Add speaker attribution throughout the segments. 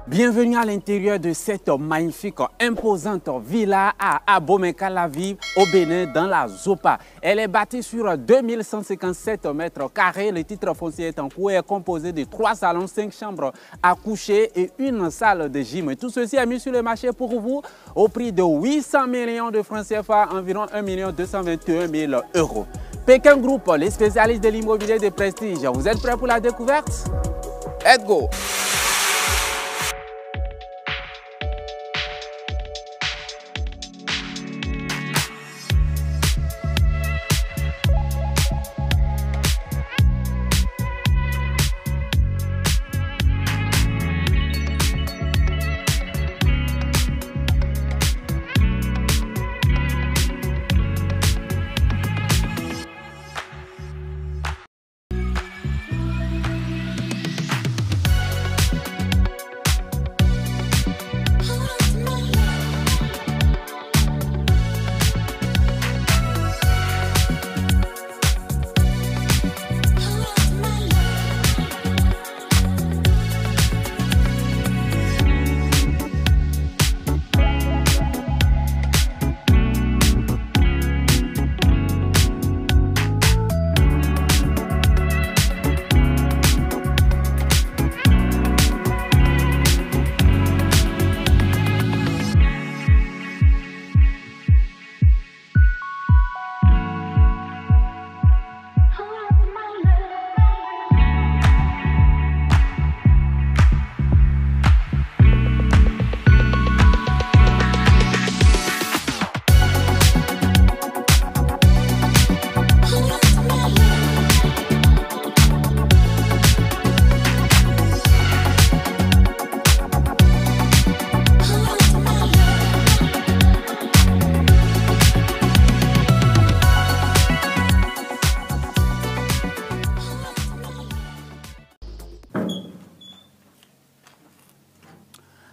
Speaker 1: Bienvenue à l'intérieur de cette magnifique, imposante villa à Abomey-Calavi, au Bénin, dans la Zopa. Elle est bâtie sur 2157 mètres carrés. Le titre foncier est en cours et est composé de 3 salons, 5 chambres à coucher et une salle de gym. Tout ceci est mis sur le marché pour vous au prix de 800 millions de francs CFA, environ 1 221 000 euros. Pékin Group, les spécialistes de l'immobilier de prestige. Vous êtes prêts pour la découverte? Let's go!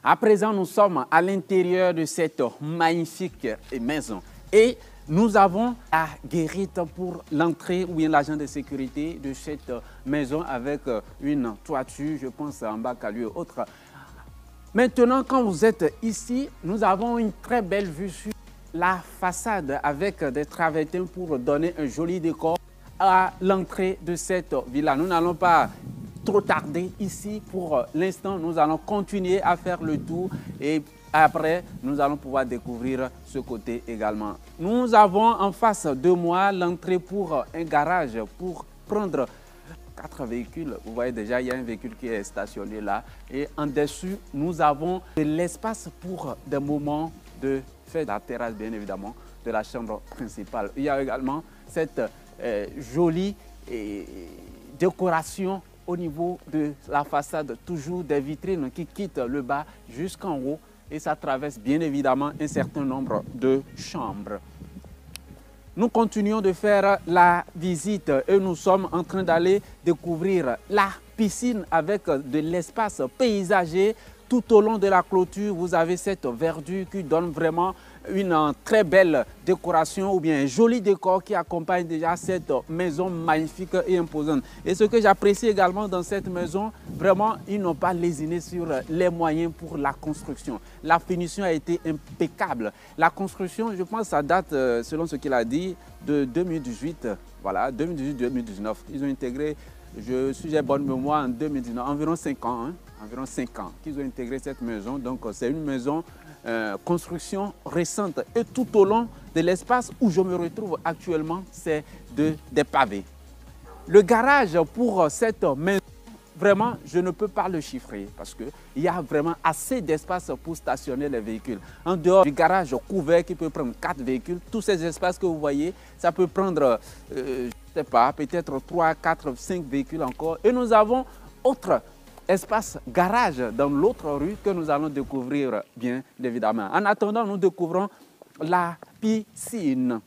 Speaker 1: À présent, nous sommes à l'intérieur de cette magnifique maison et nous avons la guérite pour l'entrée ou bien l'agent de sécurité de cette maison avec une toiture, je pense en bas à lieu autre. Maintenant, quand vous êtes ici, nous avons une très belle vue sur la façade avec des travertins pour donner un joli décor à l'entrée de cette villa. Nous n'allons pas trop tarder ici pour l'instant. Nous allons continuer à faire le tour et après, nous allons pouvoir découvrir ce côté également. Nous avons en face de moi l'entrée pour un garage pour prendre 4 véhicules. Vous voyez déjà, il y a un véhicule qui est stationné là. Et en dessus, nous avons de l'espace pour des moments de fête. La terrasse, bien évidemment, de la chambre principale. Il y a également cette jolie décoration au niveau de la façade, toujours des vitrines qui quittent le bas jusqu'en haut et ça traverse bien évidemment un certain nombre de chambres. Nous continuons de faire la visite et nous sommes en train d'aller découvrir la piscine avec de l'espace paysager. Tout au long de la clôture, vous avez cette verdure qui donne vraiment une très belle décoration ou bien un joli décor qui accompagne déjà cette maison magnifique et imposante. Et ce que j'apprécie également dans cette maison, vraiment, ils n'ont pas lésiné sur les moyens pour la construction. La finition a été impeccable. La construction, je pense, ça date, selon ce qu'il a dit, de 2018. Voilà, 2018-2019. Ils ont intégré, si j'ai bonne mémoire, en 2019, environ 5 ans. Hein, environ 5 ans qu'ils ont intégré cette maison. Donc, c'est une maison construction récente. Et tout au long de l'espace où je me retrouve actuellement, c'est des pavés. Le garage pour cette maison, vraiment, je ne peux pas le chiffrer parce qu'il y a vraiment assez d'espace pour stationner les véhicules. En dehors du garage couvert qui peut prendre 4 véhicules, tous ces espaces que vous voyez, ça peut prendre, je ne sais pas, peut-être 3, 4, 5 véhicules encore. Et nous avons autre espace garage dans l'autre rue que nous allons découvrir bien évidemment. En attendant, nous découvrons la piscine.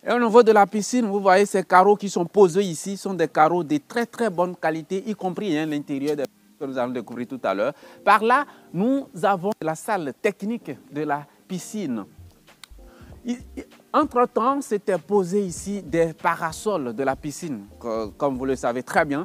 Speaker 1: Et au niveau de la piscine, vous voyez ces carreaux qui sont posés ici sont des carreaux de très bonne qualité, y compris l'intérieur que nous allons découvrir tout à l'heure. Par là, nous avons la salle technique de la piscine. Entre-temps, c'était posé ici des parasols de la piscine, comme vous le savez très bien.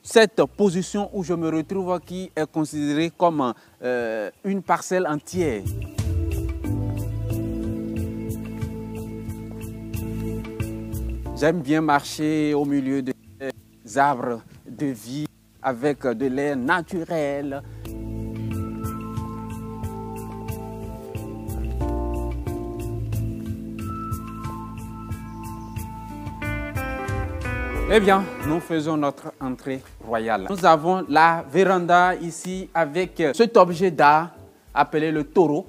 Speaker 1: cette position où je me retrouve qui est considérée comme une parcelle entière. J'aime bien marcher au milieu des arbres de vie avec de l'air naturel. Eh bien, nous faisons notre entrée royale. Nous avons la véranda ici avec cet objet d'art appelé le taureau.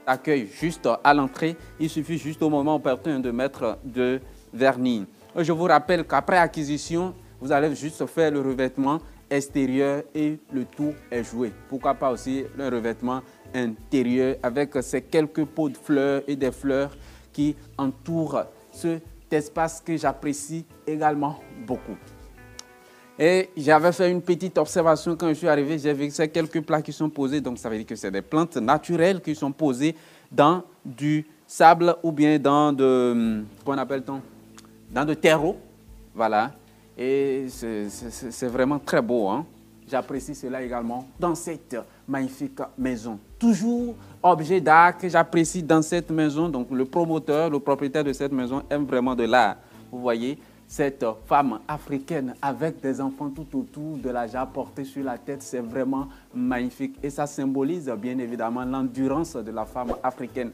Speaker 1: Accueil juste à l'entrée. Il suffit juste au moment opportun de mettre de vernis. Je vous rappelle qu'après acquisition, vous allez juste faire le revêtement extérieur et le tout est joué. Pourquoi pas aussi le revêtement intérieur avec ces quelques pots de fleurs et des fleurs qui entourent cet espace que j'apprécie également beaucoup. Et j'avais fait une petite observation quand je suis arrivé, j'ai vu que ces quelques plats qui sont posés, donc ça veut dire que c'est des plantes naturelles qui sont posées dans du sable ou bien dans de, qu'on appelle-t-on, dans de terreau, voilà. Et c'est vraiment très beau, hein? J'apprécie cela également dans cette magnifique maison. Toujours objet d'art que j'apprécie dans cette maison. Donc le promoteur, le propriétaire de cette maison aime vraiment de l'art. Vous voyez cette femme africaine avec des enfants tout autour de la jarre portée sur la tête, c'est vraiment magnifique. Et ça symbolise bien évidemment l'endurance de la femme africaine.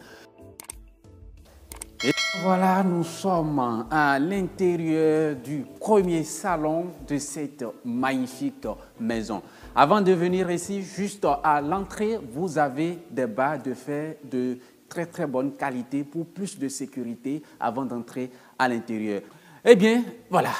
Speaker 1: Et voilà, nous sommes à l'intérieur du premier salon de cette magnifique maison. Avant de venir ici, juste à l'entrée, vous avez des barres de fer de très très bonne qualité pour plus de sécurité avant d'entrer à l'intérieur. Eh bien, voilà,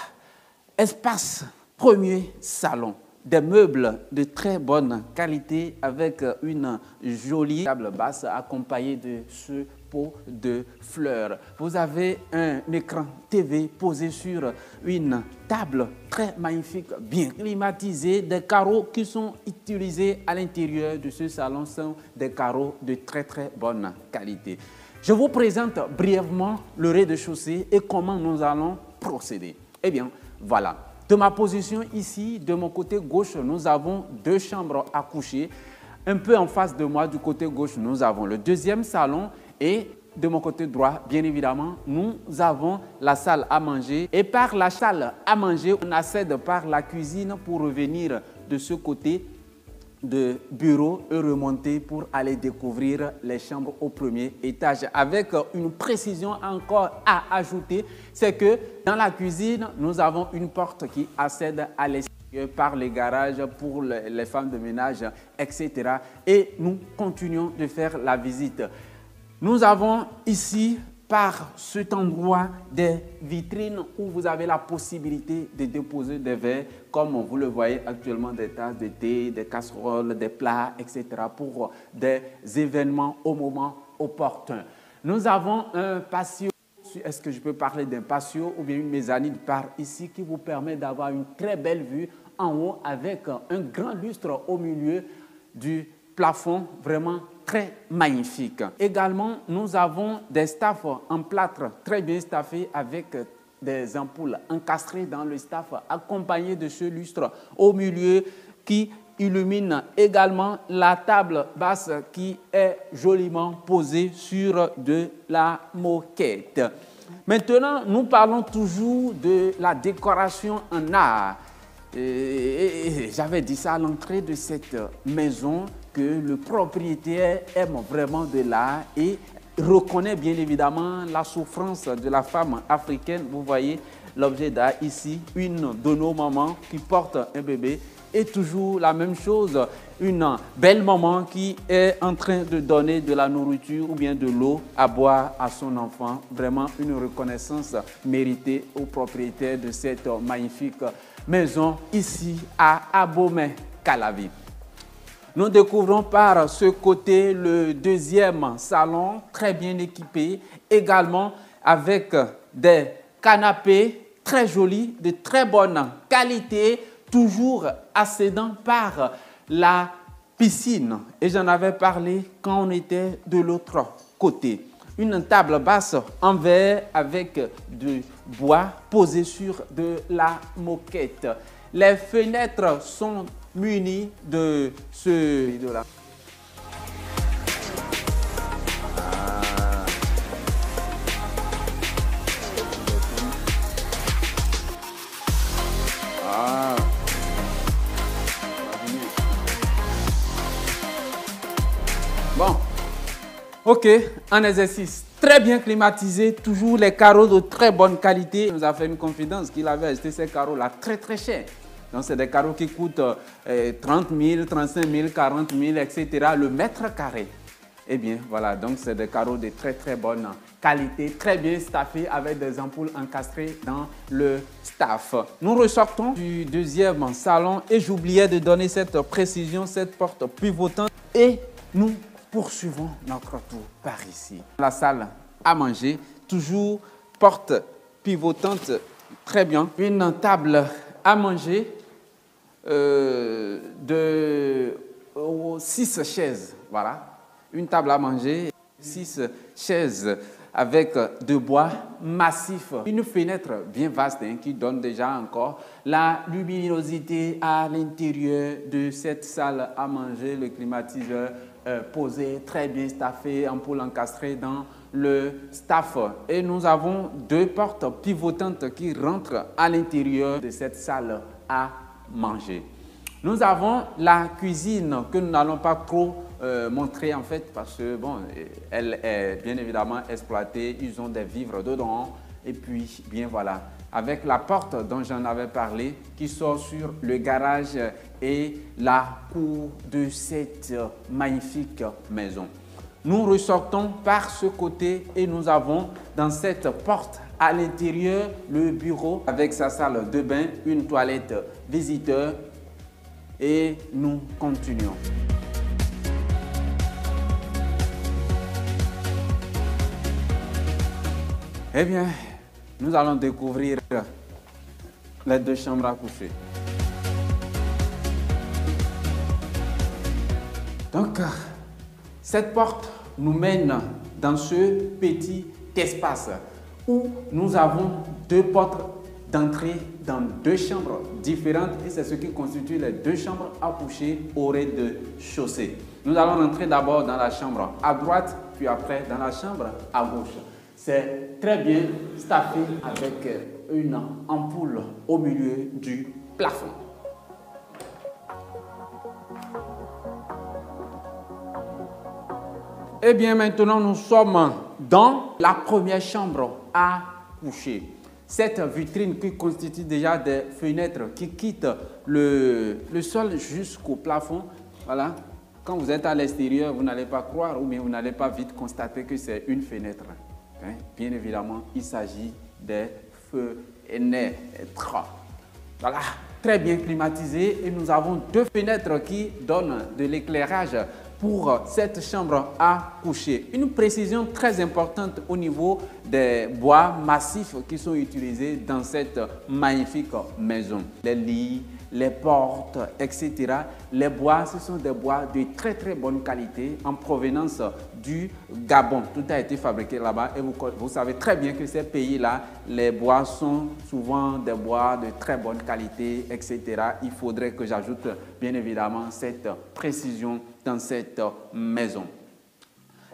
Speaker 1: espace premier salon. Des meubles de très bonne qualité avec une jolie table basse accompagnée de ce pot de fleurs. Vous avez un écran TV posé sur une table très magnifique, bien climatisée. Des carreaux qui sont utilisés à l'intérieur de ce salon sont des carreaux de très très bonne qualité. Je vous présente brièvement le rez-de-chaussée et comment nous allons procéder. Eh bien, voilà. De ma position ici, de mon côté gauche, nous avons deux chambres à coucher. Un peu en face de moi, du côté gauche, nous avons le deuxième salon et de mon côté droit, bien évidemment, nous avons la salle à manger. Et par la salle à manger, on accède par la cuisine pour revenir de ce côté de bureau et remonter pour aller découvrir les chambres au premier étage. Avec une précision encore à ajouter, c'est que dans la cuisine, nous avons une porte qui accède à l'extérieur par les garages pour les femmes de ménage, etc. Et nous continuons de faire la visite. Nous avons ici, par cet endroit, des vitrines où vous avez la possibilité de déposer des verres, comme vous le voyez actuellement, des tasses de thé, des casseroles, des plats, etc. pour des événements au moment opportun. Nous avons un patio, est-ce que je peux parler d'un patio ou bien une mezzanine par ici qui vous permet d'avoir une très belle vue en haut avec un grand lustre au milieu du plafond, vraiment très magnifique. Également, nous avons des staffs en plâtre très bien staffés avec des ampoules encastrées dans le staff accompagnées de ce lustre au milieu qui illumine également la table basse qui est joliment posée sur de la moquette. Maintenant, nous parlons toujours de la décoration en art. J'avais dit ça à l'entrée de cette maison que le propriétaire aime vraiment de l'art et reconnaît bien évidemment la souffrance de la femme africaine. Vous voyez l'objet d'art ici, une de nos mamans qui porte un bébé et toujours la même chose, une belle maman qui est en train de donner de la nourriture ou bien de l'eau à boire à son enfant. Vraiment une reconnaissance méritée au propriétaire de cette magnifique maison ici à Abomey-Calavi. Nous découvrons par ce côté le deuxième salon très bien équipé, également avec des canapés très jolis, de très bonne qualité, toujours accédant par la piscine. Et j'en avais parlé quand on était de l'autre côté. Une table basse en verre avec du bois posé sur de la moquette. Les fenêtres sont munies de ce rideau-là. Bon, ok, un exercice très bien climatisé, toujours les carreaux de très bonne qualité. Il nous a fait une confidence qu'il avait acheté ces carreaux-là très cher. Donc c'est des carreaux qui coûtent 30 000, 35 000, 40 000, etc. le mètre carré. Eh bien voilà, donc c'est des carreaux de très bonne qualité, très bien staffés avec des ampoules encastrées dans le staff. Nous ressortons du deuxième salon et j'oubliais de donner cette précision, cette porte pivotante et nous poursuivons notre tour par ici. La salle à manger, toujours porte pivotante, très bien. Une table à manger de 6 chaises, voilà. Une table à manger, 6 chaises avec de bois massif. Une fenêtre bien vaste qui donne déjà encore la luminosité à l'intérieur de cette salle à manger. Le climatiseur posé, très bien staffé, ampoule encastrée dans le staff. Et nous avons 2 portes pivotantes qui rentrent à l'intérieur de cette salle à manger. Nous avons la cuisine que nous n'allons pas trop montrer en fait parce que bon, elle est bien évidemment exploitée, ils ont des vivres dedans et puis bien voilà, avec la porte dont j'en avais parlé qui sort sur le garage et la cour de cette magnifique maison. Nous ressortons par ce côté et nous avons dans cette porte à l'intérieur le bureau avec sa salle de bain, une toilette visiteur et nous continuons. Eh bien, nous allons découvrir les 2 chambres à coucher. Donc, cette porte nous mène dans ce petit espace où nous avons 2 portes d'entrée dans 2 chambres différentes et c'est ce qui constitue les 2 chambres à coucher au rez-de-chaussée. Nous allons rentrer d'abord dans la chambre à droite, puis après dans la chambre à gauche. C'est très bien staffé avec une ampoule au milieu du plafond. Eh bien, maintenant, nous sommes dans la première chambre à coucher. Cette vitrine qui constitue déjà des fenêtres qui quittent le sol jusqu'au plafond. Voilà. Quand vous êtes à l'extérieur, vous n'allez pas croire ou bien vous n'allez pas vite constater que c'est une fenêtre. Hein? Bien évidemment, il s'agit des fenêtres. Voilà, très bien climatisé et nous avons 2 fenêtres qui donnent de l'éclairage pour cette chambre à coucher. Une précision très importante au niveau des bois massifs qui sont utilisés dans cette magnifique maison. Les lits, les portes, etc. Les bois, ce sont des bois de très bonne qualité en provenance du Gabon. Tout a été fabriqué là-bas et vous savez très bien que ces pays-là, les bois sont souvent des bois de très bonne qualité, etc. Il faudrait que j'ajoute bien évidemment cette précision dans cette maison.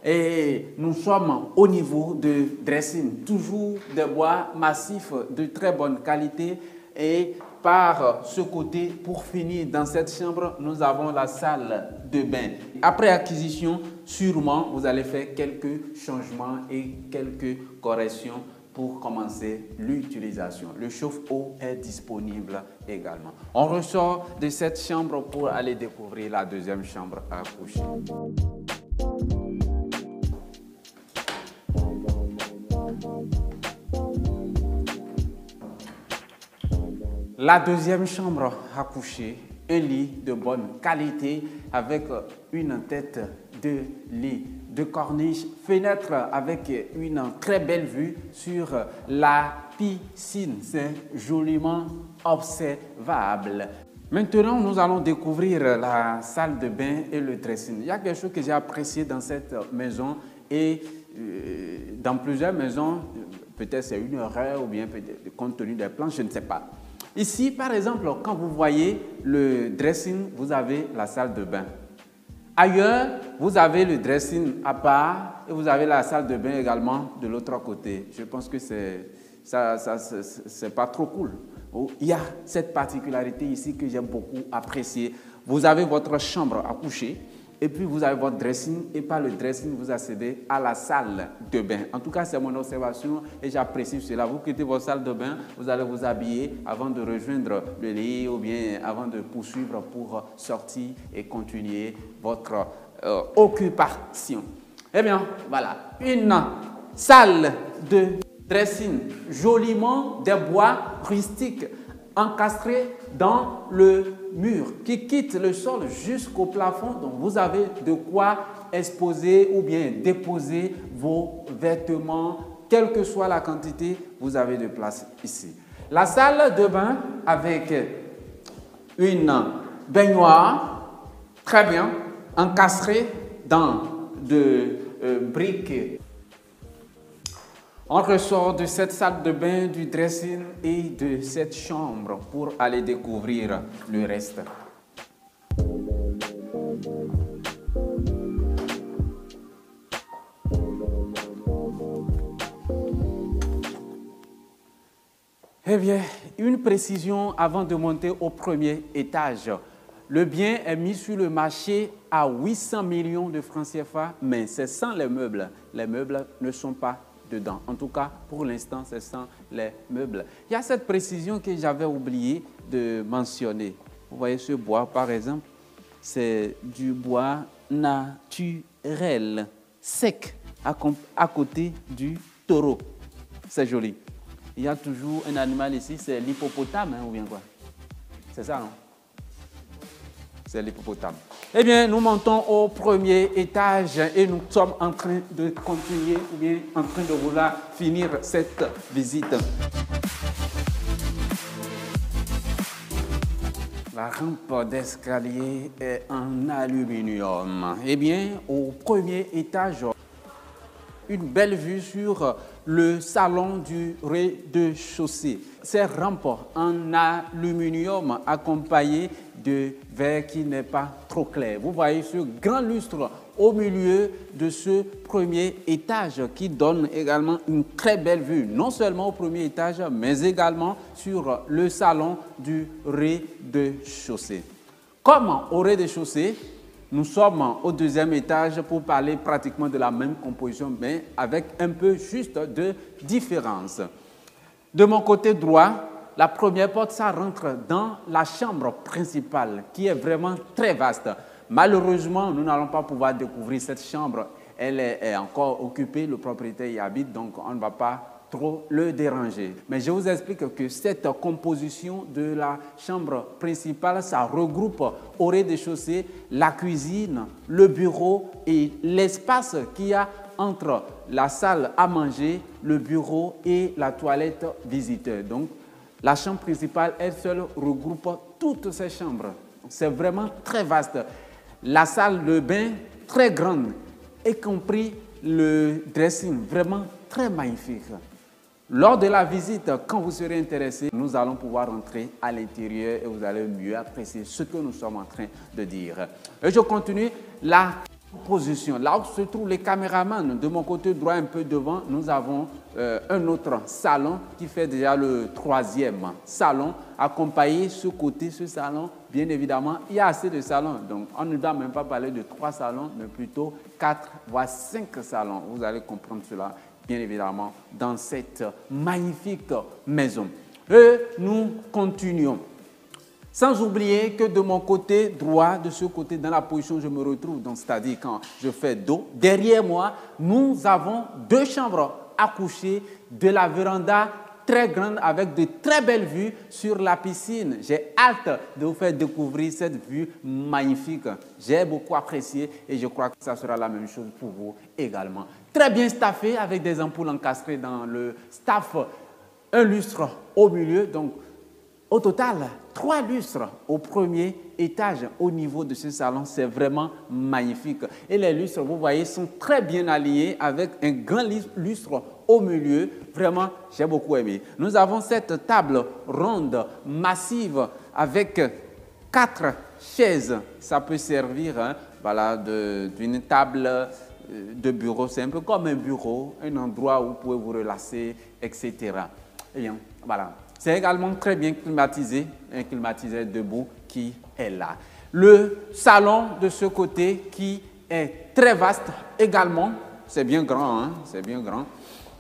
Speaker 1: Et nous sommes au niveau de dressing, toujours des bois massifs de très bonne qualité et par ce côté, pour finir dans cette chambre, nous avons la salle de bain. Après acquisition, sûrement, vous allez faire quelques changements et quelques corrections pour commencer l'utilisation. Le chauffe-eau est disponible également. On ressort de cette chambre pour aller découvrir la deuxième chambre à coucher. La deuxième chambre à coucher, un lit de bonne qualité avec une tête de lit de corniche, fenêtre avec une très belle vue sur la piscine. C'est joliment observable. Maintenant, nous allons découvrir la salle de bain et le dressing. Il y a quelque chose que j'ai apprécié dans cette maison et dans plusieurs maisons, peut-être c'est une erreur ou bien compte tenu des plans, je ne sais pas. Ici, par exemple, quand vous voyez le dressing, vous avez la salle de bain. Ailleurs, vous avez le dressing à part et vous avez la salle de bain également de l'autre côté. Je pense que c'est pas trop cool. Il y a cette particularité ici que j'aime beaucoup apprécier. Vous avez votre chambre à coucher et puis vous avez votre dressing et par le dressing, vous accédez à la salle de bain. En tout cas, c'est mon observation et j'apprécie cela. Vous quittez votre salle de bain, vous allez vous habiller avant de rejoindre le lit ou bien avant de poursuivre pour sortir et continuer votre occupation. Eh bien, voilà, une salle de dressing joliment des bois rustiques encastrés dans le mur qui quitte le sol jusqu'au plafond. Donc vous avez de quoi exposer ou bien déposer vos vêtements, quelle que soit la quantité, vous avez de place ici. La salle de bain avec une baignoire très bien encastrée dans de briques. On ressort de cette salle de bain, du dressing et de cette chambre pour aller découvrir le reste. Eh bien, une précision avant de monter au premier étage. Le bien est mis sur le marché à 800 millions de francs CFA, mais c'est sans les meubles. Les meubles ne sont pas dedans. En tout cas, pour l'instant, c'est sans les meubles. Il y a cette précision que j'avais oublié de mentionner. Vous voyez ce bois, par exemple, c'est du bois naturel, sec, à côté du taureau. C'est joli. Il y a toujours un animal ici, c'est l'hippopotame, hein, ou bien quoi? C'est ça, non? C'est l'hippopotame. Eh bien, nous montons au premier étage et nous sommes en train de continuer ou bien en train de vouloir finir cette visite. La rampe d'escalier est en aluminium. Eh bien, au premier étage, une belle vue sur le salon du rez-de-chaussée. Ces rampes en aluminium accompagnées de verre qui n'est pas trop clair. Vous voyez ce grand lustre au milieu de ce premier étage qui donne également une très belle vue, non seulement au premier étage, mais également sur le salon du rez-de-chaussée. Comme au rez-de-chaussée, nous sommes au deuxième étage pour parler pratiquement de la même composition, mais avec un peu juste de différence. De mon côté droit, la première porte, ça rentre dans la chambre principale, qui est vraiment très vaste. Malheureusement, nous n'allons pas pouvoir découvrir cette chambre. Elle est encore occupée, le propriétaire y habite, donc on ne va pas trop le déranger. Mais je vous explique que cette composition de la chambre principale, ça regroupe au rez-de-chaussée la cuisine, le bureau et l'espace qu'il y a entre la salle à manger, le bureau et la toilette visiteur. Donc, la chambre principale, elle seule, regroupe toutes ces chambres. C'est vraiment très vaste. La salle de bain, très grande, y compris le dressing, vraiment très magnifique. Lors de la visite, quand vous serez intéressé, nous allons pouvoir entrer à l'intérieur et vous allez mieux apprécier ce que nous sommes en train de dire. Et je continue la position. Là où se trouvent les caméramans, de mon côté droit, un peu devant, nous avons un autre salon qui fait déjà le troisième salon. Accompagné ce côté, ce salon, bien évidemment, il y a assez de salons. Donc, on ne doit même pas parler de 3 salons, mais plutôt 4 voire 5 salons. Vous allez comprendre cela, bien évidemment, dans cette magnifique maison. Et nous continuons. Sans oublier que de mon côté droit, de ce côté, dans la position où je me retrouve, c'est-à-dire quand je fais dos, derrière moi, nous avons 2 chambres à coucher, de la véranda très grande avec de très belles vues sur la piscine. J'ai hâte de vous faire découvrir cette vue magnifique. J'ai beaucoup apprécié et je crois que ça sera la même chose pour vous également. Très bien staffé avec des ampoules encastrées dans le staff, un lustre au milieu, donc au total, 3 lustres au premier étage au niveau de ce salon. C'est vraiment magnifique. Et les lustres, vous voyez, sont très bien alignés avec un grand lustre au milieu. Vraiment, j'ai beaucoup aimé. Nous avons cette table ronde, massive, avec 4 chaises. Ça peut servir, hein, voilà, d'une table de bureau. C'est un peu comme un bureau, un endroit où vous pouvez vous relaxer, etc. Et bien, voilà. C'est également très bien climatisé, un climatiseur debout qui est là. Le salon de ce côté qui est très vaste également. C'est bien grand, hein, c'est bien grand.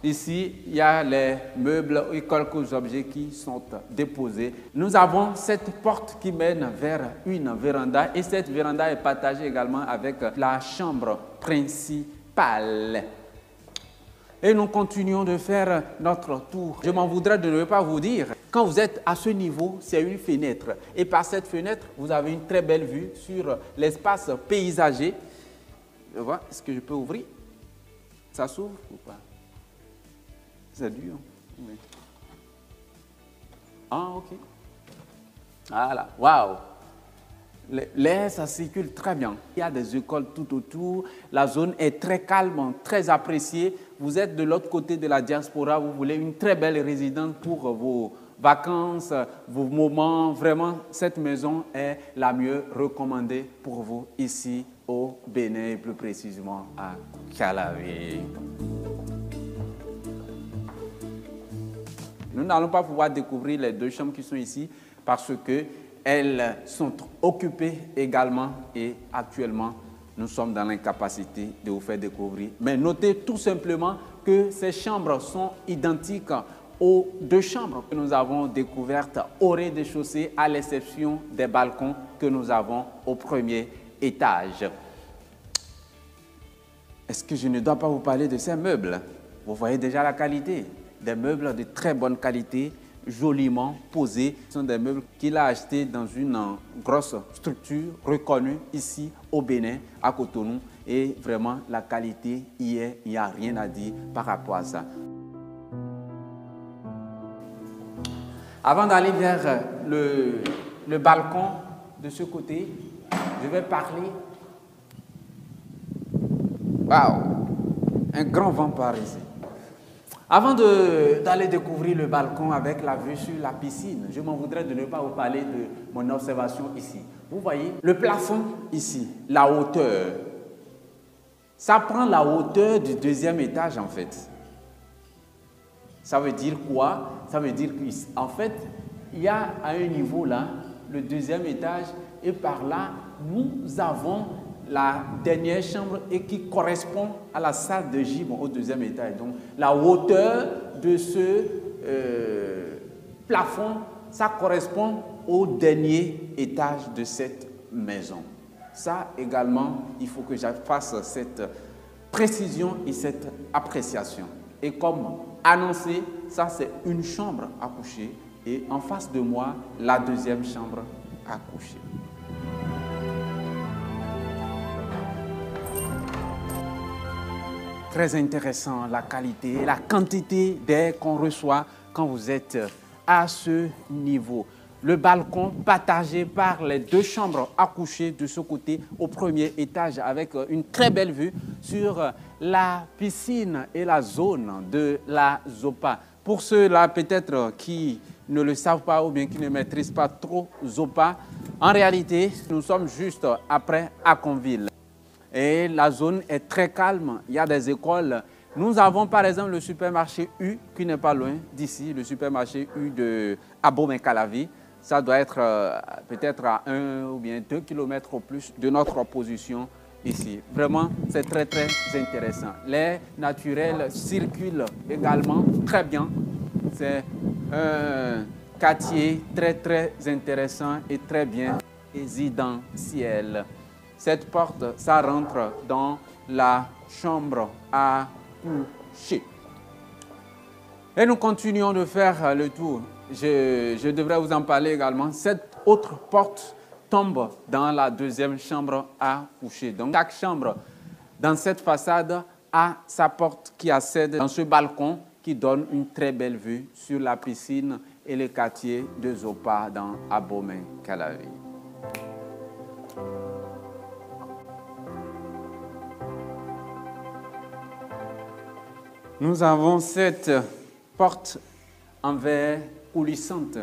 Speaker 1: Ici, il y a les meubles et quelques objets qui sont déposés. Nous avons cette porte qui mène vers une véranda et cette véranda est partagée également avec la chambre principale. Et nous continuons de faire notre tour. Je m'en voudrais de ne pas vous dire, quand vous êtes à ce niveau, c'est une fenêtre. Et par cette fenêtre, vous avez une très belle vue sur l'espace paysager. Je vois, est-ce que je peux ouvrir? Ça s'ouvre ou pas? C'est dur. Oui. Ah, ok. Voilà, waouh. L'air, ça circule très bien. Il y a des écoles tout autour. La zone est très calme, très appréciée. Vous êtes de l'autre côté de la diaspora. Vous voulez une très belle résidence pour vos vacances, vos moments. Vraiment, cette maison est la mieux recommandée pour vous ici au Bénin, et plus précisément à Calavi. Nous n'allons pas pouvoir découvrir les 2 chambres qui sont ici parce qu'elles sont occupées également et actuellement, nous sommes dans l'incapacité de vous faire découvrir. Mais notez tout simplement que ces chambres sont identiques aux 2 chambres que nous avons découvertes au rez-de-chaussée, à l'exception des balcons que nous avons au premier étage. Est-ce que je ne dois pas vous parler de ces meubles? Vous voyez déjà la qualité. Des meubles de très bonne qualité, joliment posés. Ce sont des meubles qu'il a achetés dans une grosse structure reconnue ici au Bénin, à Cotonou. Et vraiment, la qualité y est, il n'y a rien à dire par rapport à ça. Avant d'aller vers le balcon de ce côté, je vais parler. Waouh! Un grand vent par ici. Avant d'aller découvrir le balcon avec la vue sur la piscine, je m'en voudrais de ne pas vous parler de mon observation ici. Vous voyez, le plafond ici, la hauteur, ça prend la hauteur du 2e étage en fait. Ça veut dire quoi? Ça veut dire qu'en fait, il y a à un niveau là, le 2e étage, et par là, nous avons la dernière chambre et qui correspond à la salle de gym au 2e étage. Donc, la hauteur de ce plafond, ça correspond au dernier étage de cette maison. Ça également, il faut que je fasse cette précision et cette appréciation. Et comme annoncé, ça c'est une chambre à coucher et en face de moi, la 2e chambre à coucher. Très intéressant, la qualité et la quantité d'air qu'on reçoit quand vous êtes à ce niveau. Le balcon partagé par les 2 chambres à coucher de ce côté au premier étage avec une très belle vue sur la piscine et la zone de la Zopa. Pour ceux-là peut-être qui ne le savent pas ou bien qui ne maîtrisent pas trop Zopa, en réalité, nous sommes juste après Aconville. Et la zone est très calme, il y a des écoles. Nous avons par exemple le supermarché U qui n'est pas loin d'ici, le supermarché U de Abomey-Calavi. Ça doit être peut-être à 1 ou bien 2 km au plus de notre position ici. Vraiment, c'est très très intéressant. L'air naturel circule également très bien. C'est un quartier très très intéressant et très bien résidentiel. Cette porte, ça rentre dans la chambre à coucher. Et nous continuons de faire le tour. Je devrais vous en parler également. Cette autre porte tombe dans la 2e chambre à coucher. Donc, chaque chambre dans cette façade a sa porte qui accède dans ce balcon qui donne une très belle vue sur la piscine et le quartier de Zopa dans Abomey-Calavi. nous avons cette porte en verre coulissante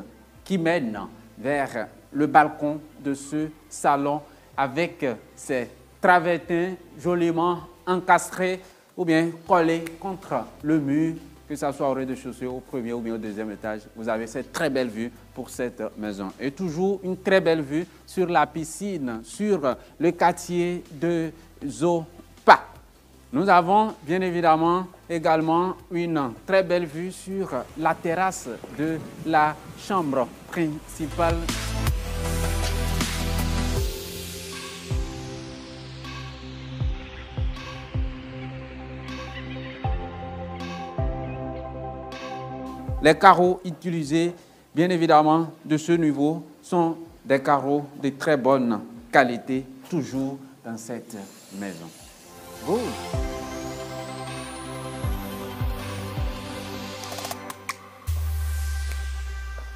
Speaker 1: qui mène vers le balcon de ce salon avec ses travertins joliment encastrés ou bien collés contre le mur, que ce soit au rez-de-chaussée, au premier ou bien au deuxième étage. Vous avez cette très belle vue pour cette maison. Et toujours une très belle vue sur la piscine, sur le quartier de Zopa. Nous avons bien évidemment également une très belle vue sur la terrasse de la chambre principale. Les carreaux utilisés, bien évidemment, de ce niveau sont des carreaux de très bonne qualité, toujours dans cette maison. Good.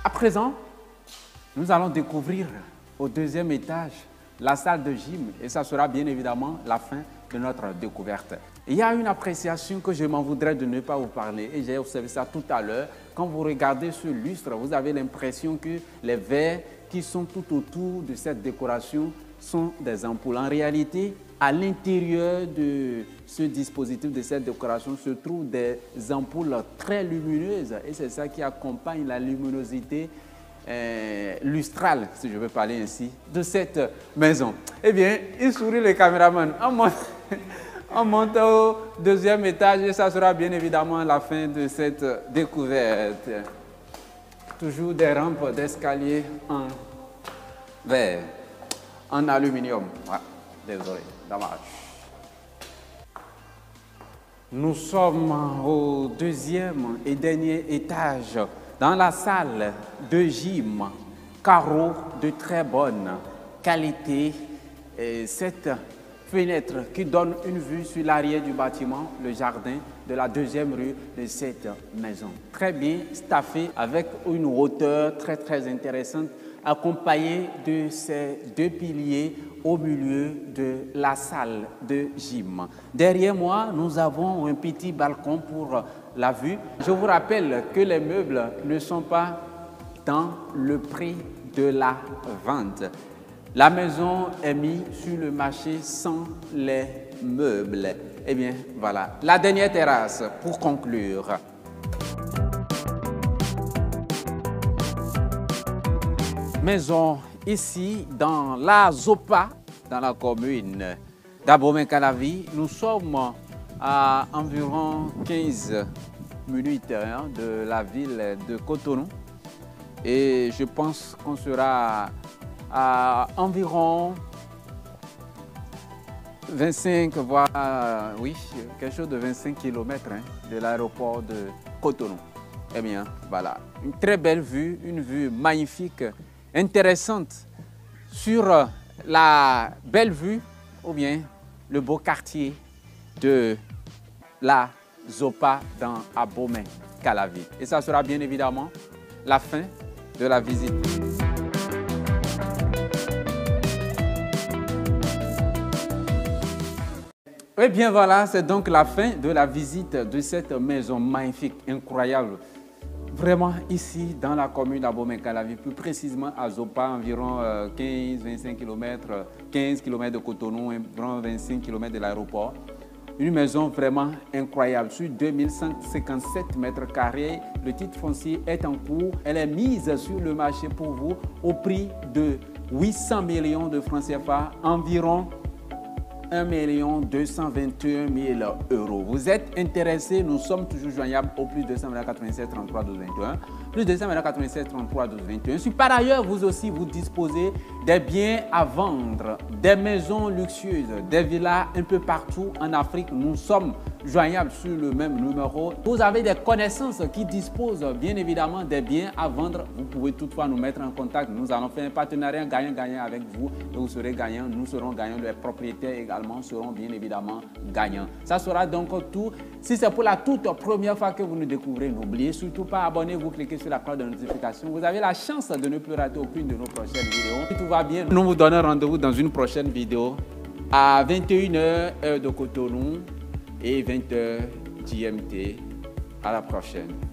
Speaker 1: À présent, nous allons découvrir au deuxième étage la salle de gym et ça sera bien évidemment la fin de notre découverte. Il y a une appréciation que je m'en voudrais de ne pas vous parler et j'ai observé ça tout à l'heure. Quand vous regardez ce lustre, vous avez l'impression que les verres qui sont tout autour de cette décoration sont des ampoules. En réalité, à l'intérieur de ce dispositif, de cette décoration, se trouvent des ampoules très lumineuses et c'est ça qui accompagne la luminosité lustrale, si je veux parler ainsi, de cette maison. Eh bien, il sourit le caméraman. On monte au deuxième étage et ça sera bien évidemment la fin de cette découverte. Toujours des rampes d'escalier en verre, en aluminium. Ah, désolé, dommage. Nous sommes au deuxième et dernier étage dans la salle de gym. Carreaux de très bonne qualité. Et cette fenêtre qui donne une vue sur l'arrière du bâtiment, le jardin de la deuxième rue de cette maison. Très bien staffé avec une hauteur très intéressante, accompagné de ces deux piliers au milieu de la salle de gym. Derrière moi, nous avons un petit balcon pour la vue. Je vous rappelle que les meubles ne sont pas dans le prix de la vente. La maison est mise sur le marché sans les meubles. Eh bien, voilà. La dernière terrasse pour conclure. Maison ici dans la Zopa, dans la commune d'Abomey-Calavi. Nous sommes à environ 15 minutes de la ville de Cotonou. Et je pense qu'on sera à environ 25, voire, oui, quelque chose de 25 km de l'aéroport de Cotonou. Eh bien, voilà, une très belle vue, une vue magnifique, intéressante sur la belle vue ou bien le beau quartier de la Zopa dans Abomey-Calavi. Et ça sera bien évidemment la fin de la visite. Eh bien voilà, c'est donc la fin de la visite de cette maison magnifique, incroyable. Vraiment ici dans la commune d'Abomey-Calavi, plus précisément à Zopa, environ 15-25 km, 15 km de Cotonou, environ 25 km de l'aéroport. Une maison vraiment incroyable, sur 2157 mètres carrés. Le titre foncier est en cours. Elle est mise sur le marché pour vous au prix de 800 millions de francs CFA, environ 1 221 000 euros. Vous êtes intéressé, nous sommes toujours joignables au plus 200 87 33 12 21. Plus 200 87 33 12 21. Si par ailleurs vous aussi vous disposez des biens à vendre, des maisons luxueuses, des villas un peu partout en Afrique, nous sommes joignables sur le même numéro. Vous avez des connaissances qui disposent bien évidemment des biens à vendre. Vous pouvez toutefois nous mettre en contact. Nous allons faire un partenariat gagnant-gagnant avec vous et vous serez gagnant. Nous serons gagnants. Les propriétaires également seront bien évidemment gagnants. Ça sera donc tout. Si c'est pour la toute première fois que vous nous découvrez, n'oubliez surtout pas abonnez-vous, cliquez sur la cloche de notification. Vous avez la chance de ne plus rater aucune de nos prochaines vidéos. Si tout va bien, nous vous donnons rendez-vous dans une prochaine vidéo à 21 h heure de Cotonou et 20 h GMT À la prochaine.